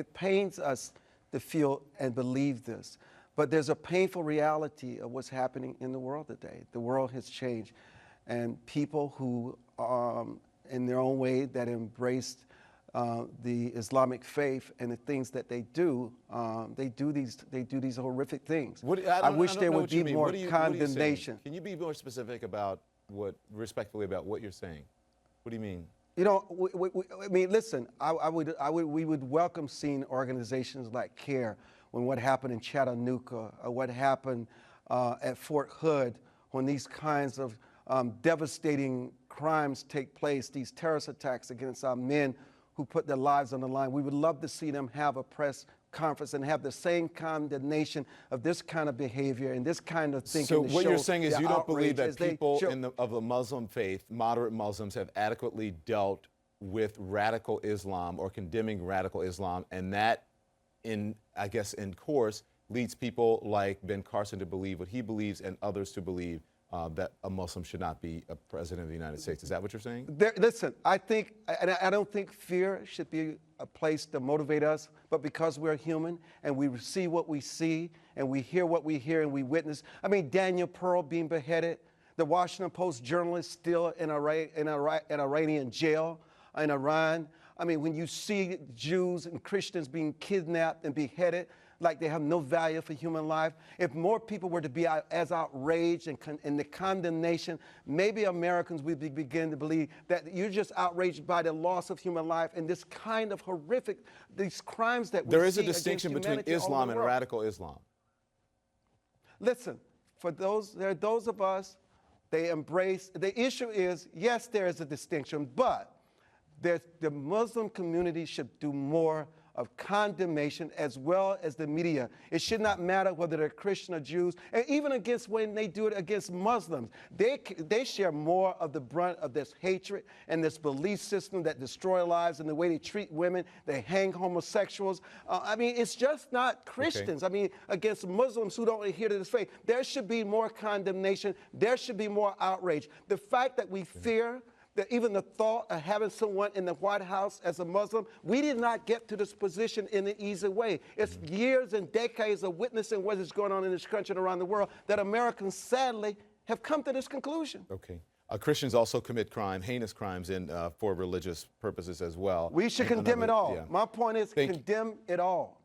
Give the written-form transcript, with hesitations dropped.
It pains us to feel and believe this. But there's a painful reality of what's happening in the world today. The world has changed. And people who, in their own way, that embraced the Islamic faith and the things that they do these horrific things. I wish there would be more condemnation. Can you be more specific about respectfully about what you're saying? What do you mean? You know, I mean, listen. We would welcome seeing organizations like CARE when what happened in Chattanooga or what happened at Fort Hood, when these kinds of devastating crimes take place, these terrorist attacks against our men who put their lives on the line. We would love to see them have a press conference and have the same condemnation of this kind of behavior and this kind of thinking. So what you're saying is you don't believe that people of the Muslim faith, moderate Muslims, have adequately dealt with radical Islam or condemning radical Islam, and that, I guess, in course, leads people like Ben Carson to believe what he believes and others to believe that a Muslim should not be a president of the United States. Is that what you're saying? Listen, I don't think fear should be a place to motivate us, but because we're human and we see what we see and we hear what we hear and we witness. I mean, Daniel Pearl being beheaded, the Washington Post journalist still in an Iranian jail in Iran. I mean, when you see Jews and Christians being kidnapped and beheaded like they have no value for human life, if more people were to be as outraged and in the condemnation, maybe Americans would begin to believe that you're just outraged by the loss of human life and this kind of horrific, these crimes that we see. There is a distinction between Islam and radical Islam. Listen, there are those of us, they embrace, the issue is, yes, there is a distinction, but the Muslim community should do more of condemnation as well as the media. It should not matter whether they're Christian or Jews, and even against when they do it against Muslims. They share more of the brunt of this hatred and this belief system that destroy lives and the way they treat women. They hang homosexuals. I mean, it's just not Christians. Okay. I mean, against Muslims who don't adhere to this faith. There should be more condemnation. There should be more outrage. The fact that we fear that even the thought of having someone in the White House as a Muslim, we did not get to this position in an easy way. It's years and decades of witnessing what is going on in this country and around the world that Americans sadly have come to this conclusion. Okay. Christians also commit heinous crimes for religious purposes as well. We should condemn it all. Yeah. My point is condemn it all.